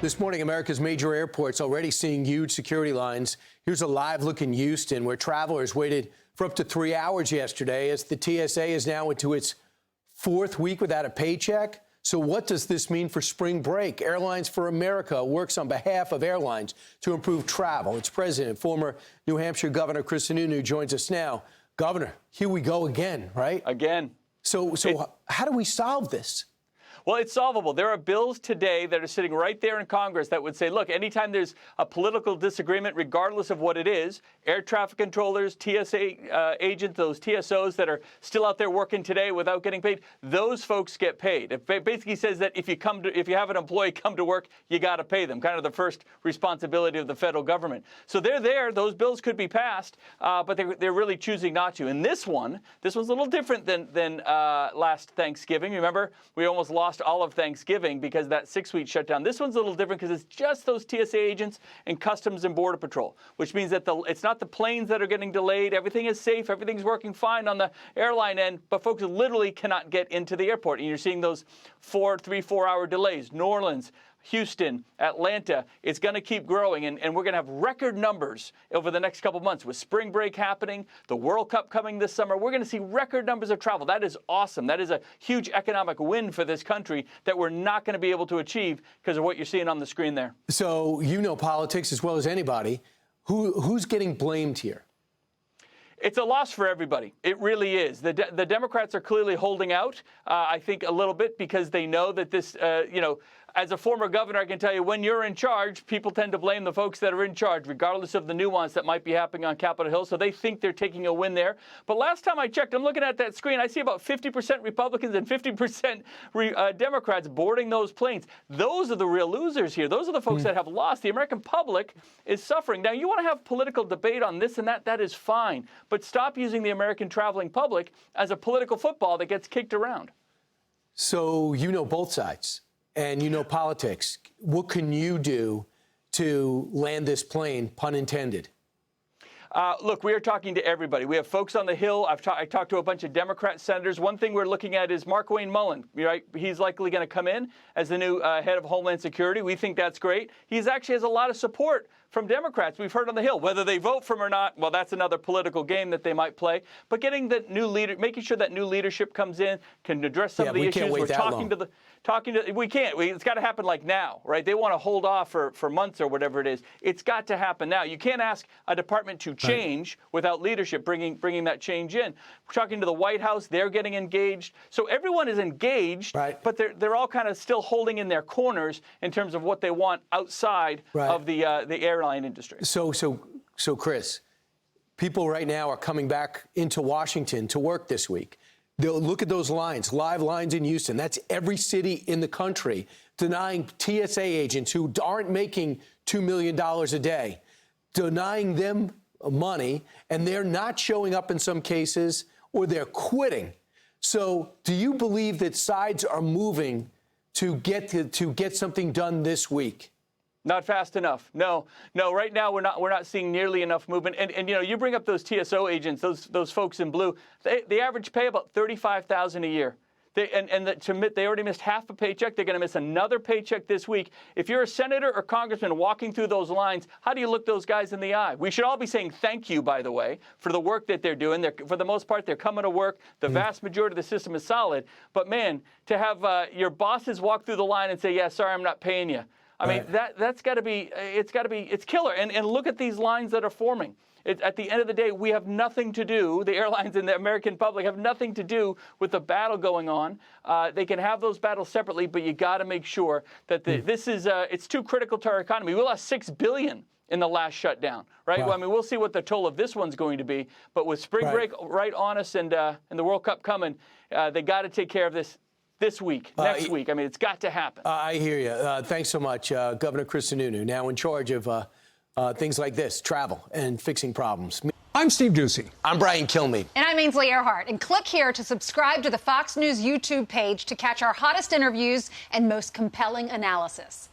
This morning, America's major airports already seeing huge security lines. Here's a live look in Houston, where travelers waited for up to 3 hours yesterday as the TSA is now into its fourth week without a paycheck. So what does this mean for spring break? Airlines for America works on behalf of airlines to improve travel. Its president, former New Hampshire Governor Chris Sununu, joins us now. Governor, here we go again, right? Again. So how do we solve this? Well, it's solvable. There are bills today that are sitting right there in Congress that would say, look, anytime there's a political disagreement, regardless of what it is, air traffic controllers, TSA agents, those TSOs that are still out there working today without getting paid, those folks get paid. It basically says that if you have an employee come to work, you got to pay them, kind of the first responsibility of the federal government. So they're there. Those bills could be passed, but they're really choosing not to. And this one's a little different than last Thanksgiving. Remember, we almost lost all of Thanksgiving because of that 6-week shutdown. This one's a little different because it's just those TSA agents and Customs and Border Patrol, which means that it's not the planes that are getting delayed. Everything is safe. Everything's working fine on the airline end, but folks literally cannot get into the airport. And you're seeing those 4-hour delays. New Orleans, Houston, Atlanta, it's going to keep growing, and we're going to have record numbers over the next couple months. With spring break happening, the World Cup coming this summer, we're going to see record numbers of travel. That is awesome. That is a huge economic win for this country that we're not going to be able to achieve because of what you're seeing on the screen there. So you know politics as well as anybody. Who's getting blamed here? It's a loss for everybody. It really is. The Democrats are clearly holding out, I think, a little bit because they know that this, as a former governor, I can tell you when you're in charge, people tend to blame the folks that are in charge, regardless of the nuance that might be happening on Capitol Hill. So they think they're taking a win there. But last time I checked, I'm looking at that screen, I see about 50% Republicans and 50% Democrats boarding those planes. Those are the real losers here. Those are the folks that have lost. The American public is suffering. Now, you want to have political debate on this and that is fine. But stop using the American traveling public as a political football that gets kicked around. So you know both sides. And you know politics. What can you do to land this plane, pun intended? Look, we are talking to everybody. We have folks on the Hill. I talked to a bunch of Democrat senators. One thing we're looking at is Markwayne Mullin. Right? He's likely going to come in as the new head of Homeland Security. We think that's great. He actually has a lot of support from Democrats. We've heard on the Hill. Whether they vote for him or not, well, that's another political game that they might play. But getting the new leader, making sure that new leadership comes in, can address some of the issues. We're talking to we can't. It's got to happen like now, right? They want to hold off for months or whatever it is. It's got to happen now. You can't ask a department to change without leadership bringing that change in. We're talking to the White House. They're getting engaged. So everyone is engaged, but they're all kind of still holding in their corners in terms of what they want outside of the airline industry. So Chris, people right now are coming back into Washington to work this week. They'll look at those lines, live lines in Houston. That's every city in the country denying TSA agents who aren't making $2 million a day, denying them money, and they're not showing up in some cases, or they're quitting. So do you believe that sides are moving to get something done this week? Not fast enough. No. Right now we're not seeing nearly enough movement. And you bring up those TSO agents, those folks in blue. They average pay about $35,000 a year. They already missed half a paycheck. They're going to miss another paycheck this week. If you're a senator or congressman walking through those lines, how do you look those guys in the eye? We should all be saying thank you, by the way, for the work that they're doing. For the most part, they're coming to work. The vast majority of the system is solid. But man, to have your bosses walk through the line and say, "Yeah, sorry, I'm not paying you." I mean, that's got to be, it's killer. And look at these lines that are forming. At the end of the day, we have nothing to do, the airlines and the American public have nothing to do with the battle going on. They can have those battles separately, but you got to make sure that this is, it's too critical to our economy. We lost $6 billion in the last shutdown, right? Wow. Well, I mean, we'll see what the toll of this one's going to be. But with spring break right on us and the World Cup coming, they got to take care of this week, next week. I mean, it's got to happen. I hear you. Thanks so much, Governor Chris Sununu, now in charge of things like this, travel and fixing problems. I'm Steve Doocy. I'm Brian Kilmeade. And I'm Ainsley Earhart. And click here to subscribe to the Fox News YouTube page to catch our hottest interviews and most compelling analysis.